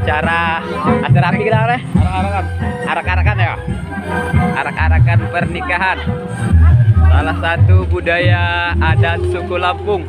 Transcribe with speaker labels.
Speaker 1: acara apa kita oleh? Arak-arakan ya. Arak-arakan pernikahan. Salah satu budaya adat suku Lampung.